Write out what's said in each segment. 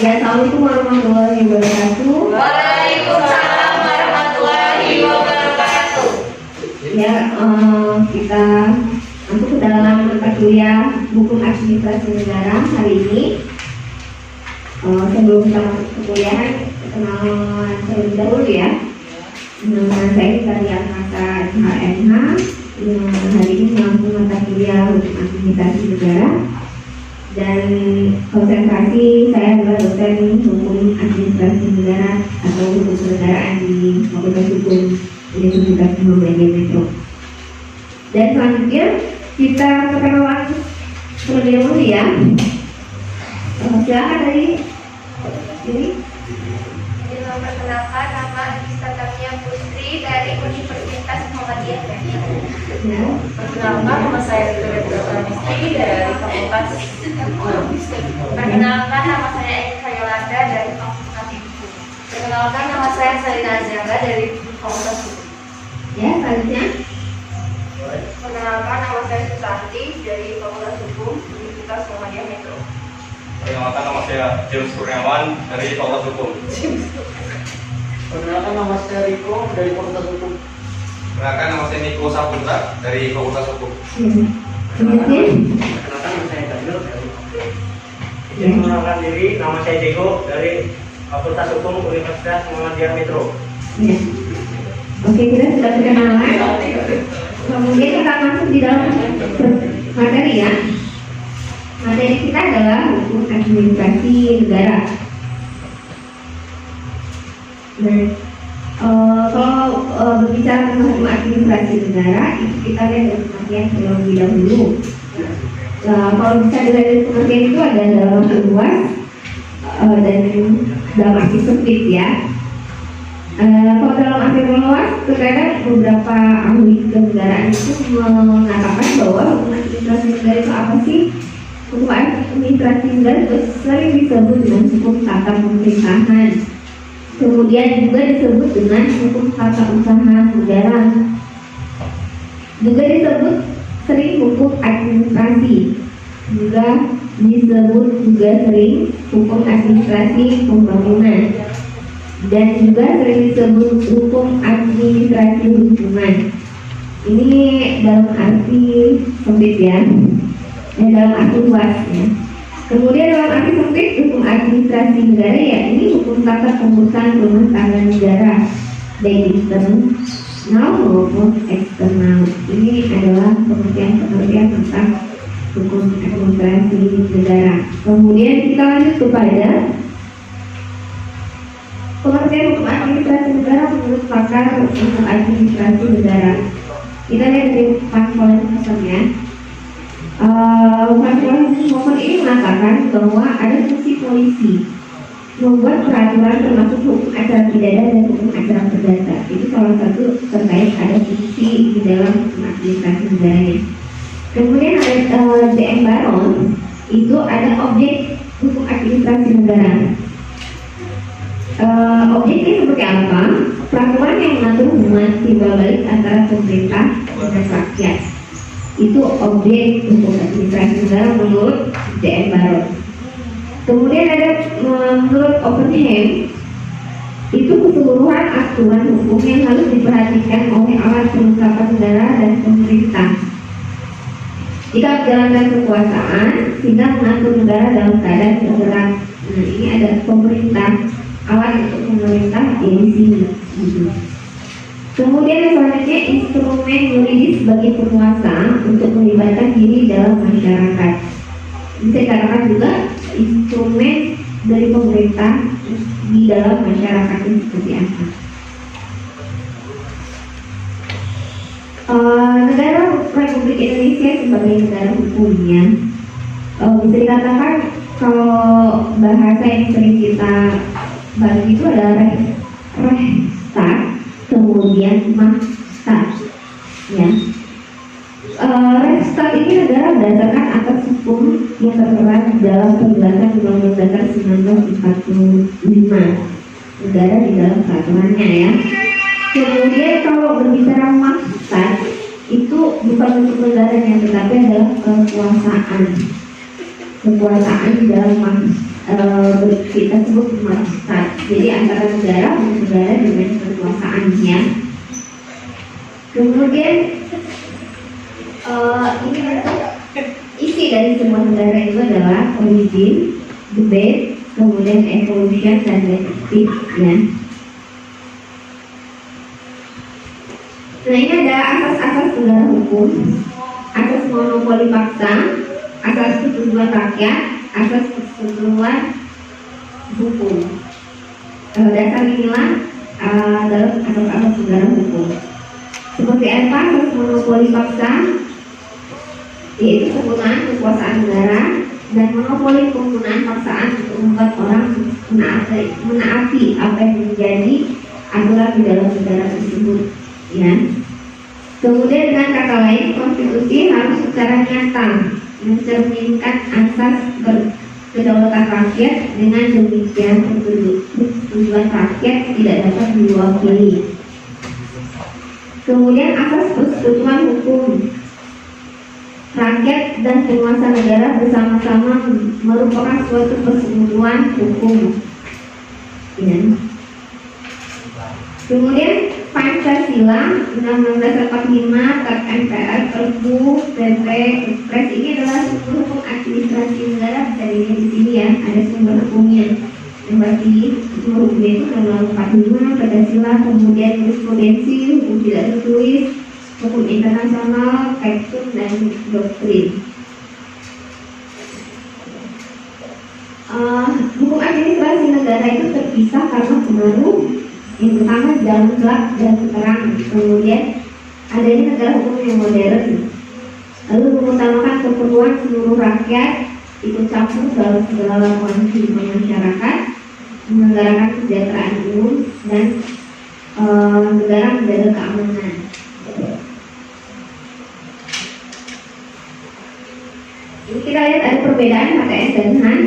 Ya, assalamualaikum warahmatullahi wabarakatuh. Waalaikumsalam warahmatullahi wabarakatuh. Ya, kita masuk ke dalam mata kuliah Hukum Administrasi Negara hari ini. Sebelum kita masuk ke kuliah, kenalan terlebih dahulu ya. Nama saya Karyat Mata HMH. Hari ini melakukan mata kuliah Hukum Administrasi Negara. Dan konsentrasi saya adalah dosen Hukum Administrasi Negara atau Hukum Kenegaraan di Fakultas Hukum Universitas Muhammadiyah Metro. Dan selanjutnya kita perkenalan terlebih dahulu ya. Silakan dari ini. Perkenalkan, nama Istatania Putri dari Universitas Muhammadiyah Metro. Ya. Perkenalkan, nama saya Victoria Putri dari Fakultas. Perkenalkan, nama saya Eka Yolanda dari Fakultas Hukum. Perkenalkan, nama saya Salina Azara dari Fakultas Hukum. Ya, selanjutnya. Perkenalkan, nama saya Susanti dari Fakultas Hukum Universitas Muhammadiyah Metro. Perkenalkan, nama saya James Kurniawan dari Fakultas Hukum. Perkenalkan, nama saya Riko dari Fakultas Hukum. Perkenalkan, nama saya Niko Saputra dari Fakultas Hukum. Selanjutnya. Perkenalkan, nama saya Daniel dari Ya. Perkenalkan diri, nama saya Diego dari Fakultas Hukum Universitas Muhammadiyah Metro. Ya. Oke, kita sudah perkenalan. Kemudian kita masuk di dalam materi ya. Materi kita adalah Hukum Administrasi Negara. Nah, kalau berbicara tentang Hukum Administrasi Negara, itu kita lihat dari pengertian terlebih dahulu. Kalau bisa dilihat dari pengertian itu ada dalam arti luas dan dalam arti sempit ya. Kalau dalam arti luas, terkadang beberapa ahli kenegaraan itu mengatakan bahwa hukum administrasi negara itu apa sih? Hukum administrasi negara itu sering disebut dengan hukum tata pemerintahan. Kemudian juga disebut dengan hukum tata usaha negara. Juga disebut sering hukum administrasi. Juga disebut sering hukum administrasi pembangunan. Dan juga sering disebut hukum administrasi lingkungan. Ini dalam arti sempit ya, dan dalam arti luas ya. Kemudian dalam arti sempit hukum administrasi negara ya ini hukum tata pengurusan rumah tangga negara, baik internal maupun eksternal. Ini adalah pengertian tentang hukum administrasi negara. Kemudian kita lanjut kepada pengertian hukum administrasi negara menurut pakar hukum administrasi negara. Kita lihat dari Van ya. Van ini mengatakan bahwa ada fungsi polisi membuat peraturan termasuk hukum acara pidana dan hukum acara perdata. Itu salah satu terkait ada fungsi di dalam hukum administrasi negaranya. Kemudian ada D.M. Baron, itu ada objek hukum administrasi negara. Objeknya seperti apa? Peraturan yang mengatur hubungan timbal balik antara pemerintah dan rakyat. Itu objek hukum administrasi negara menurut D.M. Baron. Kemudian ada menurut Oppenheim, itu keseluruhan aturan hukum yang harus diperhatikan oleh alat pengusahaan negara dan pemerintah. Jika menjalankan kekuasaan, sehingga mengatur negara dalam keadaan bergerak. Nah, ini ada pemerintah, alat untuk pemerintah di sini. Kemudian yang selanjutnya instrumen yuridis bagi penguasa untuk melibatkan diri dalam masyarakat. Bisa dikatakan juga instrumen dari pemerintah di dalam masyarakat ini seperti apa. Negara Republik Indonesia sebagai negara hukumnya bisa dikatakan kalau bahasa yang sering kita bahas itu adalah Rechtsstaat, kemudian Machtstaat ya. Rechtsstaat ini adalah berdasarkan atas hukum yang tertera dalam penjelasan Undang-Undang Dasar 1945 negara di dalam peraturannya ya. Kemudian kalau berbicara Machtstaat itu bukan untuk negaranya tetapi adalah kekuasaan di dalam kita sebut bermaksud. Jadi antara negara dengan kekuasaannya. Kemudian ini bentuk isi dari sebuah negara itu adalah origin, debate, kemudian evolution dan deductive ya. Nah ini ada asas-asas negara hukum, asas monopoli paksa, asas persetujuan rakyat, asas persetujuan hukum. Dasar inilah dalam asas-asas negara hukum. Seperti apa asas monopoli paksa, yaitu penggunaan kekuasaan negara dan monopoli penggunaan paksaan untuk membuat orang menaati apa yang menjadi aturan di dalam negara tersebut. Ya. Kemudian dengan kata lain, konstitusi harus secara nyata mencerminkan asas kedaulatan rakyat. Dengan demikian persetujuan rakyat tidak dapat diwakili. Kemudian asas persetujuan hukum, rakyat dan penguasa negara bersama-sama merupakan suatu persetujuan hukum. Ya. Kemudian Pancasila, Undang-Undang Dasar 45, Tap MPR, Perpu, PP, Kepres ini adalah sumber hukum administrasi negara. Bisa dilihat di sini ya, ada sumber hukumnya. Yang berarti sumber hukumnya itu Undang-Undang 45, Pancasila, kemudian jurisprudensi, hukum tidak tertulis, hukum internasional, tekstur dan doktrin. Hukum administrasi negara itu terpisah karena pengaruh yang pertama dalam gelap dan terang, kemudian adanya negara hukum yang modern, lalu mengutamakan keperluan seluruh rakyat, ikut campur dalam segala laporan kehidupan masyarakat, menyelenggarakan kesejahteraan umum, dan negara menjaga keamanan. Ini kita lihat ada perbedaan HTS dan HAN.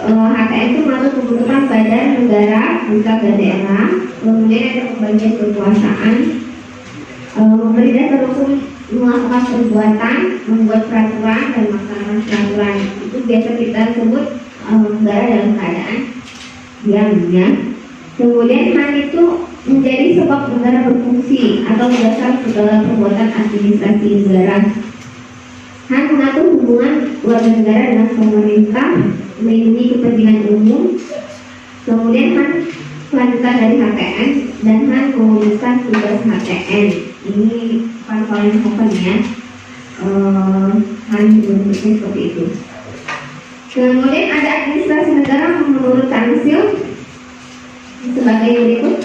HTS itu mengatur pembentukan badan negara, pusat dan daerah. Kemudian ada pembagian kekuasaan, memberi dasar hukum, melakukan perbuatan, membuat peraturan dan melaksanakan peraturan. Itu biasa kita sebut negara dalam keadaan diam ya. Kemudian HAN itu menjadi sebab negara berfungsi atau dasar segala perbuatan administrasi negara. HAN mengatur hubungan warga negara dengan pemerintah, melindungi kepentingan umum. Kemudian HAN kelanjutan dari HTN, dan HAN mewujudkan tugas HTN. Ini paling open ya. HAN bentuknya seperti itu. Kemudian ada administrasi negara menurut Tansil sebagai berikut.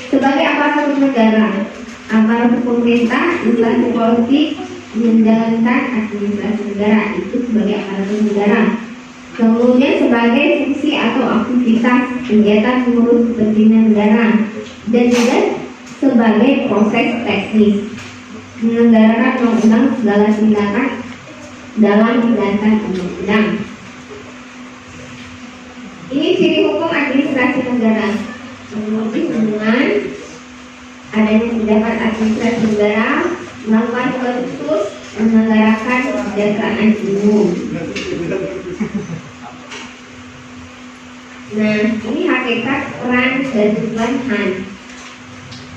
Sebagai aparatur negara, aparatur pemerintah, instansi politik menjalankan administrasi negara, itu sebagai aparatur negara. Kemudian sebagai fungsi atau aktivitas kegiatan mengurus kepentingan negara, dan juga sebagai proses teknis menyelenggarakan undang-undang segala tindakan dalam tindakan undang-undang. Ini ciri hukum administrasi negara, menguji hubungan, adanya tindakan administrasi negara, melakukan tugas khusus, menyelenggarakan kesejahteraan umum. Nah, ini hakikat peran dan tujuan HAN.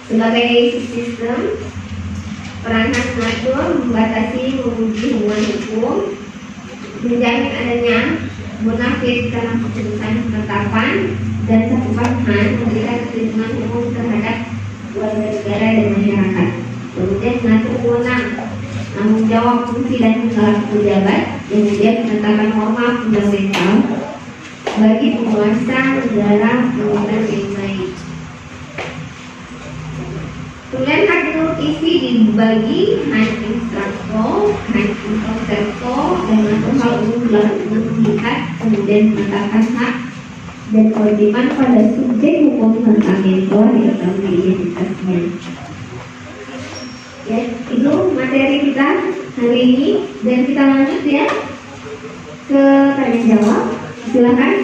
Sebagai sistem, peran HAN mengatur, membatasi, menguji hubungan hukum, menjamin adanya munafik dalam keputusan penetapan, dan cakupan HAN memberikan perlindungan umum terhadap warga negara dan masyarakat. Kemudian mengatur wewenang, tanggung jawab, fungsi dan segala pejabat, kemudian menetapkan norma fundamental bagi penguasa negara pemerintahan yang baik. Kemudian hak menurut isi dibagi HAN instruktor, HAN instruktor, dan mengatur hal umum dalam melihat, kemudian menetapkan hak dan kewajiban pada subjek hukum tentang mentor yang kami identitasnya. Ya, itu materi kita hari ini, dan kita lanjut ya ke tanya jawab. Silakan.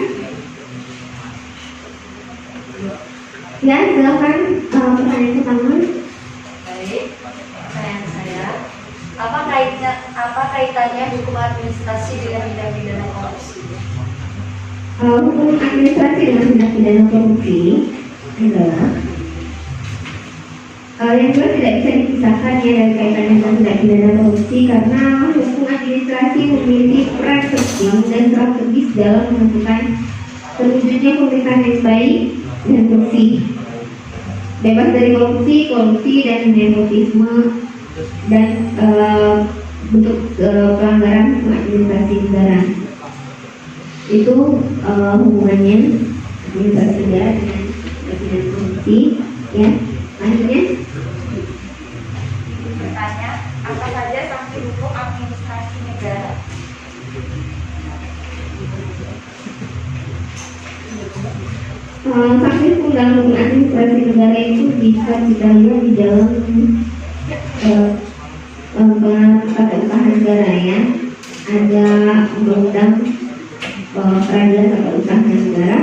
Ya, silakan pertanyaan pertama. Baik, pertanyaan saya, apa kaitan kaitannya hukum administrasi dengan tindak pidana korupsi? Hukum administrasi dengan tindak pidana korupsi adalah yang kedua tidak bisa dipisahkan ya dari kaitannya dengan tindak pidana korupsi, karena hukum administrasi memiliki peran penting dan strategis dalam menentukan terwujudnya pemerintahan yang baik dan bersih, bebas dari korupsi dan nepotisme dan bentuk pelanggaran hukum administrasi negara. Itu hubungannya administrasi negara dengan tindak korupsi ya. Selanjutnya Bertanya, apa saja sanksi hukum administrasi negara? sanksi hukum dalam hukum administrasi negara itu bisa kita lihat di dalam tata usaha negara ya. Ada undang-undang peradilan tata usaha negara.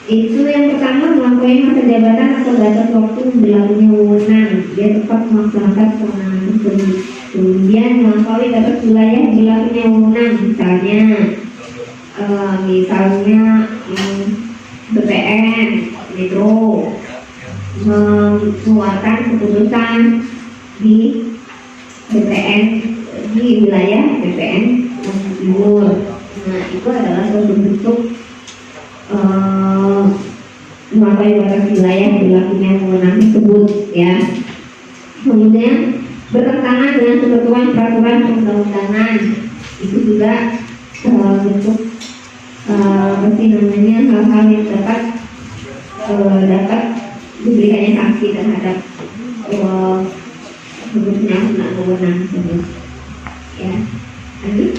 Itu yang pertama, melampaui masa jabatan atau batas waktu berlakunya wewenang, dia tepat melaksanakan kewenangan tersebut. Kemudian melampaui batas wilayah berlakunya wewenang, misalnya BPN, Metro mengeluarkan keputusan di BPN di wilayah BPN Timur. Nah, itu adalah suatu bentuk melampaui batas wilayah berlakunya wewenang tersebut ya. Kemudian bertentangan dengan ketentuan peraturan perundang-undangan, itu juga bentuk hal-hal yang dapat diberikannya sanksi terhadap penyalahgunaan wewenang tersebut ya. Lanjut.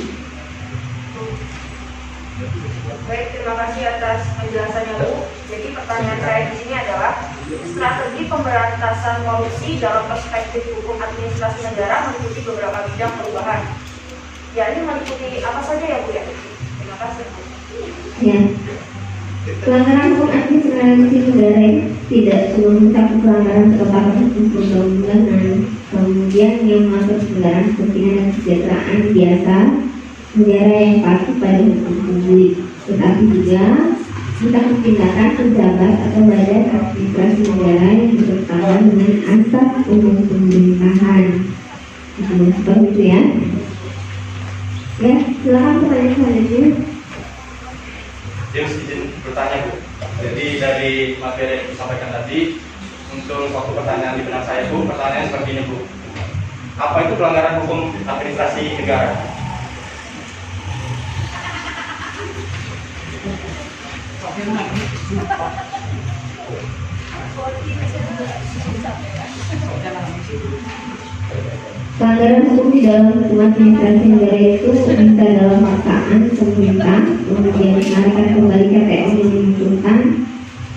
Baik, terima kasih atas penjelasannya Bu. Jadi pertanyaan saya di sini adalah strategi pemberantasan korupsi dalam perspektif hukum administrasi negara meliputi beberapa bidang perubahan. Ya, ini meliputi apa saja ya Bu ya? Terima kasih Bu. Ya, pelanggaran hukum administrasi negara tidak cuma mencakup pelanggaran ketetapan hukum perundang-undangan, kemudian yang masuk pelanggaran kepentingan dan kesejahteraan biasa negara yang patuh pada hukum publik, tetapi juga tentang tindakan pejabat atau badan administrasi negara yang bertentangan dengan asas umum pemerintahan. Nah, seperti itu ya. Ya, silakan pertanyaan selanjutnya. James izin bertanya Bu. Jadi dari materi yang disampaikan tadi, untuk suatu pertanyaan di benak saya Bu, pertanyaan seperti ini Bu. Apa itu pelanggaran hukum administrasi negara? Pelanggaran hukum di dalam hukum administrasi negara itu bisa dalam paksaan pemerintah, kemudian menarikan kembali KPM yang dimunculkan,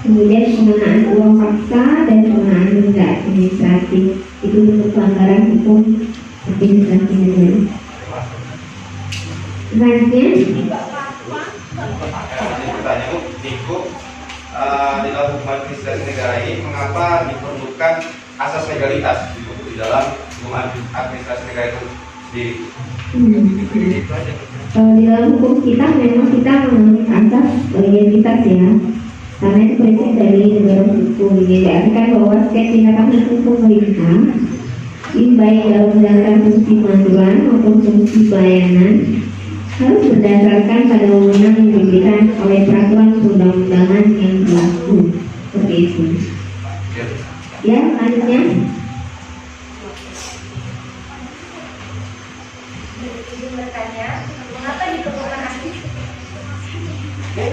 kemudian penggunaan uang paksa dan penggunaan denda administratif. Itu bentuk pelanggaran hukum administrasi negara. Selanjutnya, Bertanya Bu, di dalam hukum administrasi negara ini mengapa diperlukan asas legalitas di dalam hukum administrasi negara itu sendiri? Di dalam hukum kita memang kita mengenai asas legalitas ya, karena itu prinsip dari negara hukum. Ini diartikan bahwa setiap tindakan hukum pemerintah, baik dalam menjalankan fungsi pengaturan maupun fungsi pelayanan, harus berdasarkan pada wewenang yang diberikan oleh peraturan perundang-undangan yang berlaku. Seperti itu. Ya, selanjutnya. Izin bertanya, mengapa diperlukan asli? Ya,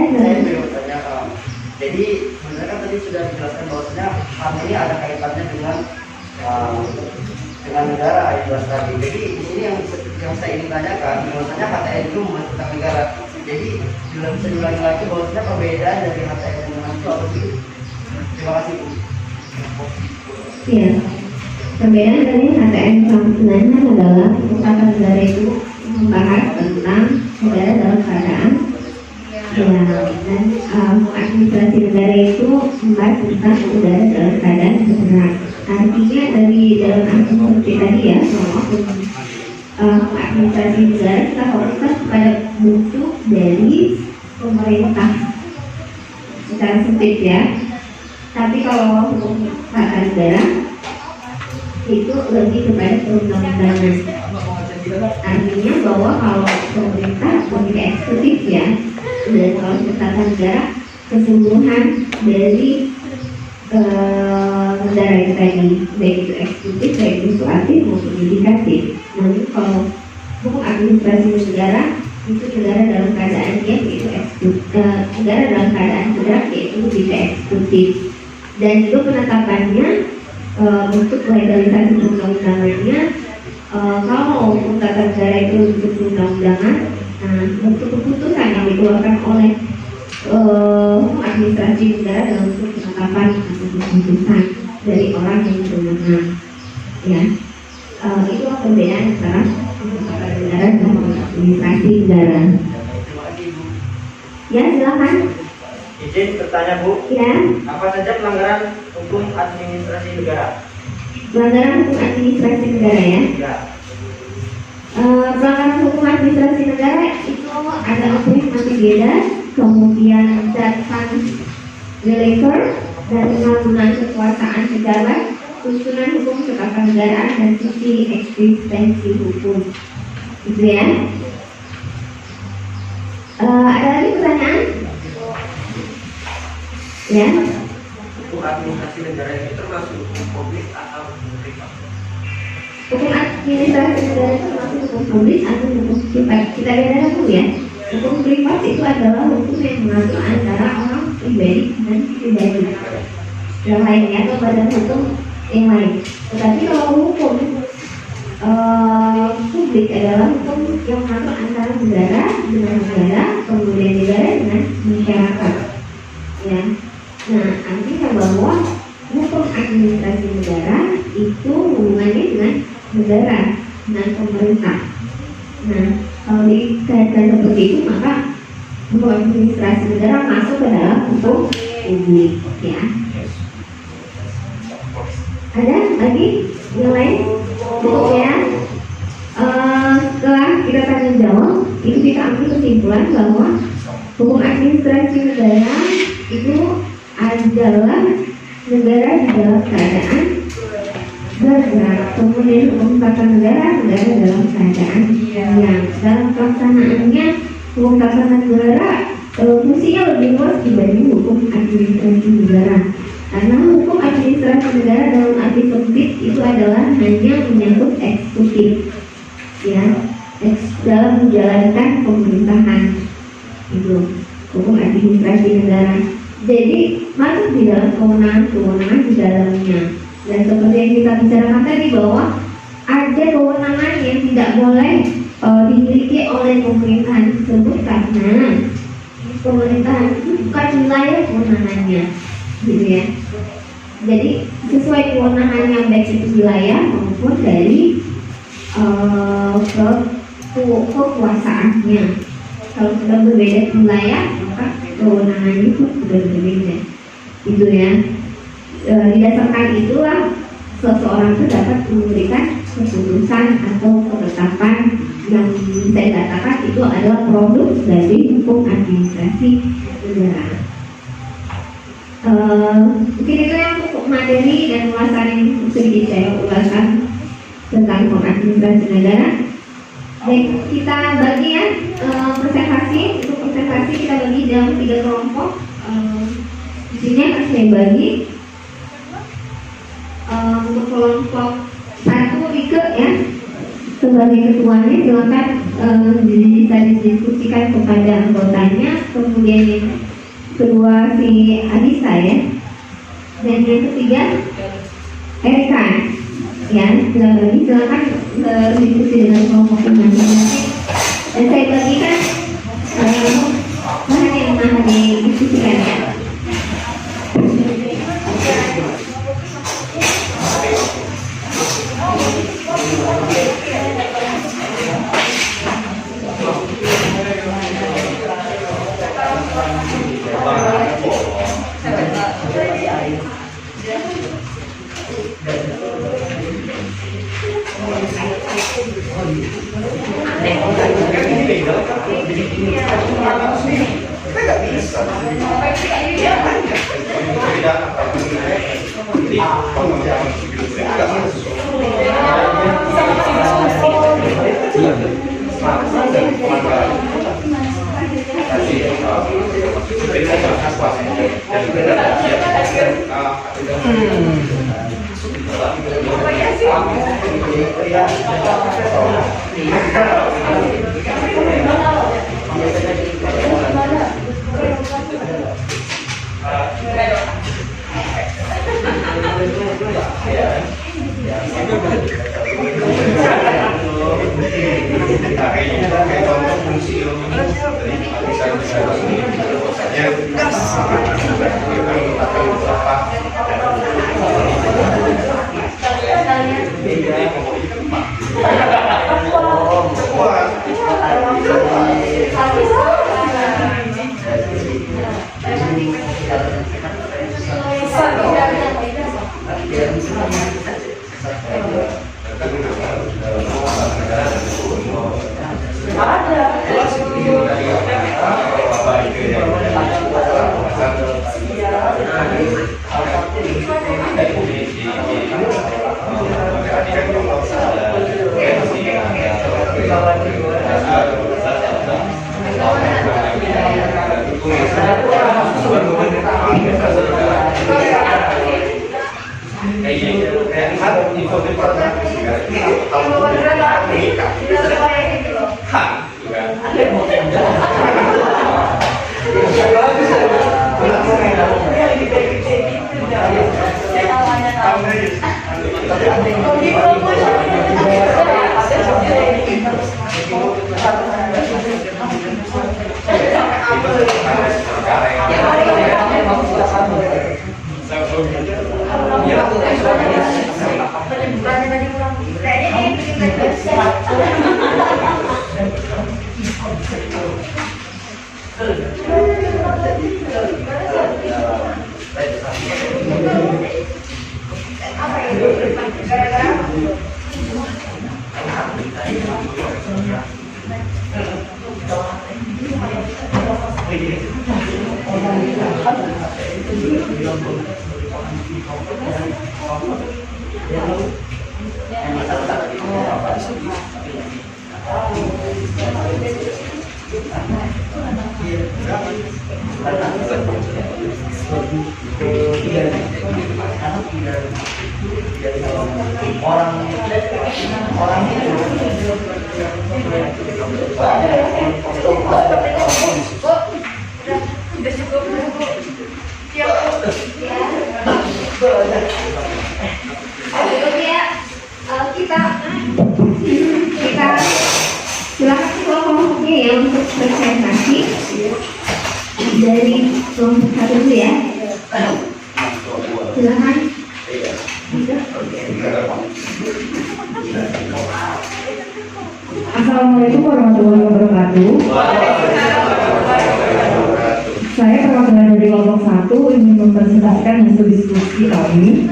Saya ingin bertanya, jadi sebenarnya kan tadi sudah dijelaskan bahwasanya hal ini ada kaitannya dengan negara jelas tadi. Jadi di sini yang saya ingin tanyakan, bahwasanya HTN itu tentang negara. Jadi sudah bisa diulangi lagi bahwasanya perbedaan dari HTN dengan itu apa sih? Terima kasih Bu. ya. Perbedaan dari HTN sama sebenarnya adalah hukum tata negara itu membahas tentang negara dalam keadaan dan administrasi negara itu membahas tentang negara dalam keadaan darurat. Artinya dari dalam arti seperti tadi ya, bahwa administrasi negara kita fokuskan pada bentuk dari pemerintah secara sempit ya. Tapi kalau hukum tata negara itu lebih kepada perundang-undangan. Artinya bahwa kalau pemerintah memiliki eksekutif ya, dan kalau tata negara keseluruhan dari negara itu tadi, baik itu eksekutif, baik itu legislatif maupun yudikatif. Namun kalau hukum administrasi negara itu negara dalam keadaan dia yaitu eksekutif, negara dalam keadaan bergerak yaitu lebih ke eksekutif. Dan itu penetapannya bentuk legalisasi perundang-undangannya. Kalau hukum tata negara itu bentuk perundang-undangan, nah bentuk keputusan yang dikeluarkan oleh hukum administrasi negara dalam bentuk penetapan keputusan dari orang yang berwenang. Ya, itulah perbedaan antara hukum tata negara dan hukum administrasi negara. Terima kasih Bu. Ya, silakan. Izin bertanya Bu, Ya, apa saja pelanggaran hukum administrasi negara? pelanggaran hukum administrasi negara ya. Ya. Pelanggaran hukum administrasi negara itu ada operasi beda, kemudian datang deliver dan penggunaan kekuasaan pejabat, susunan hukum ketatanegaraan dan sisi eksistensi hukum. Gitu ya. Ada lagi pertanyaan? Ya. Hukum administrasi negara ini termasuk hukum publik atau hukum privat? Hukum administrasi negara itu termasuk hukum publik atau hukum privat. Kita bedakan dulu ya. Hukum privat itu adalah hukum yang mengatur antara orang pribadi dan pribadi yang lainnya atau badan hukum yang lain. Tetapi kalau hukum publik adalah hukum yang mengatur antara negara dengan negara, kemudian negara dengan masyarakat. Ya. Nah, artinya bahwa hukum administrasi negara itu hubungannya dengan negara, dengan pemerintah. Nah, kalau dikaitkan seperti itu, maka hukum administrasi negara masuk ke dalam hukum publik, ya. Ada lagi yang lain? Cukup ya. Setelah kita tanya jawab, itu kita ambil kesimpulan bahwa hukum administrasi negara itu adalah negara di dalam keadaan bergerak. Kemudian hukum tata negara dalam keadaan yang dalam pelaksanaannya hukum tata negara fungsinya lebih luas dibanding hukum administrasi negara. Karena hukum administrasi negara dalam arti sempit itu adalah hanya menyangkut eksekutif, ya, dalam menjalankan pemerintahan itu hukum administrasi negara. Jadi masuk di dalam kewenangan di dalamnya. Dan seperti yang kita bicarakan tadi bahwa ada kewenangan yang tidak boleh dimiliki oleh pemerintahan tersebut karena pemerintahan itu bukan wilayah kewenangannya, gitu ya. Jadi sesuai kewenangannya baik itu wilayah maupun dari kekuasaannya. Kalau sudah berbeda wilayah, maka kewenangannya pun sudah berbeda, gitu ya. Didasarkan itulah seseorang itu dapat memberikan keputusan atau ketetapan yang bisa dikatakan itu adalah produk dari hukum administrasi negara. Mungkin itu yang untuk materi dan ulasan yang sedikit saya ulasan tentang hukum administrasi negara. Baik, kita bagi ya presentasi. Untuk presentasi kita bagi dalam 3 kelompok. Di sini akan saya bagi untuk kelompok 1 Rike ya sebagai ketuanya, silakan bisa didiskusikan kepada anggotanya. Kemudian yang kedua si Adisa ya, dan yang ketiga Erika ya. Silakan berdiskusi dengan kelompok masing-masing. Dan saya bagikan bahan yang mana didiskusikan ya. Kita nggak bisa. Kita silakan kelompoknya ya untuk presentasi dari kelompok satu dulu ya. Silakan. Assalamualaikum warahmatullahi wabarakatuh. Saya perwakilan dari kelompok 1 ingin mempresentasikan hasil diskusi kami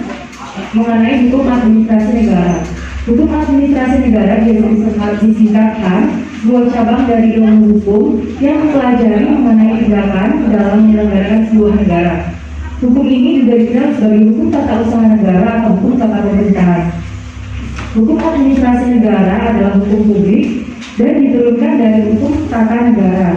mengenai hukum administrasi negara. Hukum administrasi negara biasa disingkatkan sebuah cabang dari ilmu hukum yang mempelajari mengenai tindakan dalam menyelenggarakan sebuah negara. Hukum ini juga dikenal sebagai hukum tata usaha negara atau hukum tata pemerintahan. Hukum administrasi negara adalah hukum publik dan diturunkan dari hukum tata negara.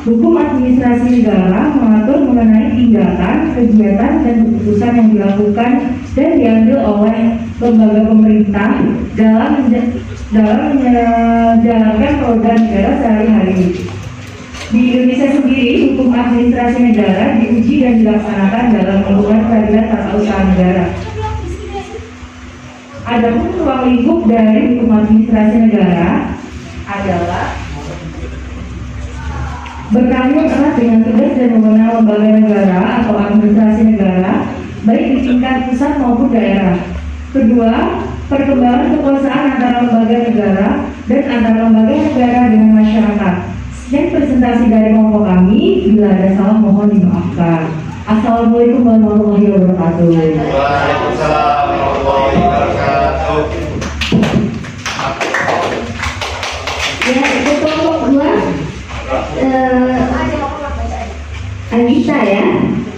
Hukum administrasi negara mengatur mengenai tindakan, kegiatan, dan keputusan yang dilakukan dan diambil oleh lembaga pemerintah dalam menjalankan program negara sehari-hari. Di Indonesia sendiri, hukum administrasi negara diuji dan dilaksanakan dalam lingkungan peradilan tata usaha negara. Adapun ruang lingkup dari hukum administrasi negara adalah berkaitan erat dengan tugas dan wewenang lembaga negara atau administrasi negara, baik di tingkat pusat maupun daerah. Kedua, perkembangan kekuasaan antara lembaga negara dan antara lembaga negara dengan masyarakat. Sekian presentasi dari kelompok kami. Bila ada salah mohon dimaafkan. Assalamualaikum warahmatullahi wabarakatuh. Waalaikumsalam warahmatullahi wabarakatuh. Ya, itu kelompok 2. Anissa ya,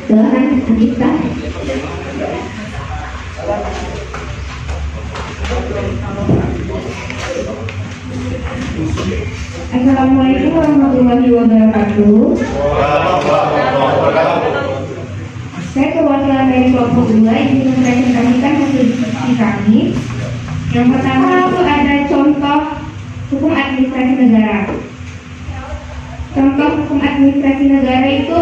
silahkan Anissa. Assalamualaikum warahmatullahi wabarakatuh. Saya perwakilan dari kelompok 2 ingin mempresentasikan hasil diskusi kami. Yang pertama itu ada contoh hukum administrasi negara. Contoh hukum administrasi negara itu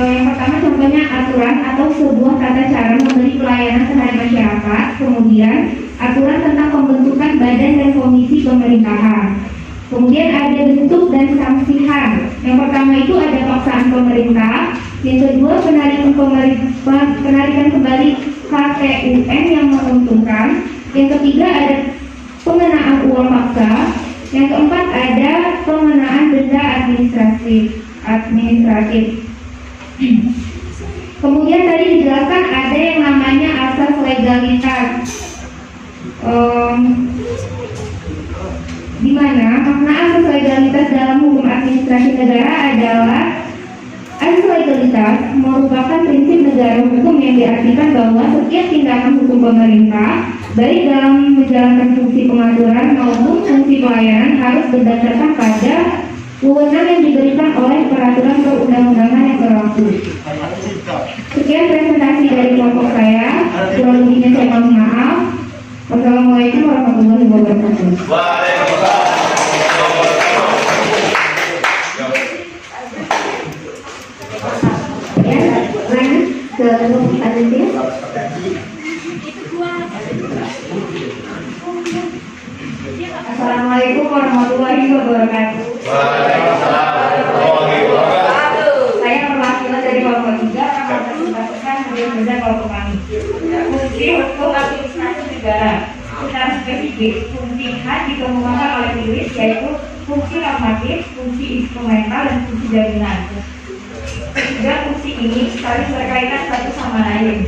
yang pertama contohnya aturan atau sebuah tata cara memberi pelayanan terhadap masyarakat. Kemudian aturan tentang pembentukan badan dan komisi pemerintahan. Kemudian ada bentuk dan sanksi HAM. Yang pertama itu ada paksaan pemerintah. Yang kedua penarikan kembali KTUM yang menguntungkan. Yang ketiga ada pengenaan uang paksa. Yang keempat ada pengenaan denda administratif. Kemudian tadi dijelaskan ada yang namanya asas legalitas. Di mana makna asas legalitas dalam hukum administrasi negara adalah asas legalitas merupakan prinsip negara hukum yang diartikan bahwa setiap tindakan hukum pemerintah baik dalam menjalankan fungsi pengaturan maupun fungsi pelayanan harus berdasarkan pada wewenang yang diberikan oleh peraturan perundang-undangan yang berlaku. Sekian presentasi dari kelompok saya. Kurang lebihnya saya mohon maaf. Wassalamualaikum warahmatullahi wabarakatuh. Ya, lanjut ke panitia. Assalamualaikum warahmatullahi wabarakatuh. Saya perwakilan dari kelompok 3 akan mempresentasikan hasil kelompok kami. Fungsi hukum administrasi negara. Secara spesifik, fungsi H dikemukakan oleh Lewis, yaitu fungsi normatif, fungsi instrumental, dan fungsi jaminan. Ketiga fungsi ini saling berkaitan satu sama lain.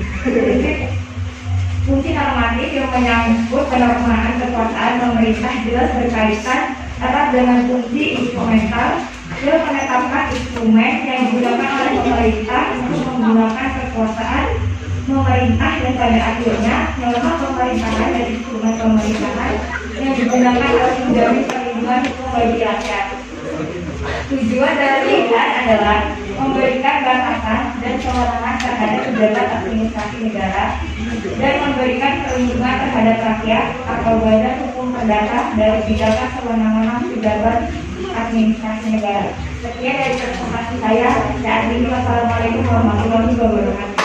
Fungsi normatif yang menyangkut penormaan kekuasaan pemerintah jelas berkaitan erat dengan fungsi instrumental yang menetapkan instrumen yang digunakan oleh pemerintah untuk menggunakan kekuasaan pemerintah dan pada akhirnya norma pemerintahan dan instrumen pemerintahan yang digunakan oleh menjamin perlindungan hukum bagi rakyat. Tujuan dari IDAN adalah memberikan batasan dan kewenangan terhadap pejabat administrasi negara dan memberikan perlindungan terhadap rakyat atau badan hukum perdata dari tindakan sewenang-wenang pejabat administrasi negara. Sekian dari presentasi saya. Saat ini wassalamualaikum warahmatullahi wabarakatuh.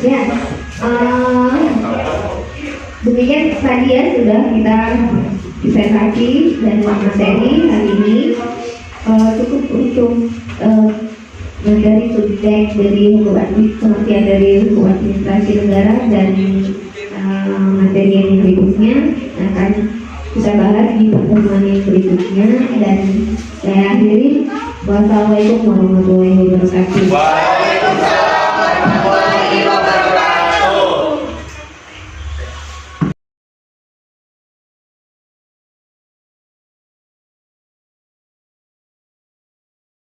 Ya, demikian tadi ya sudah kita presentasi dan materi hari ini. Cukup untuk materi subjek dari hukum pengertian dari hukum administrasi negara dan materi yang berikutnya akan kita bahas di pertemuan yang berikutnya, dan saya akhiri. Wassalamualaikum warahmatullahi wabarakatuh.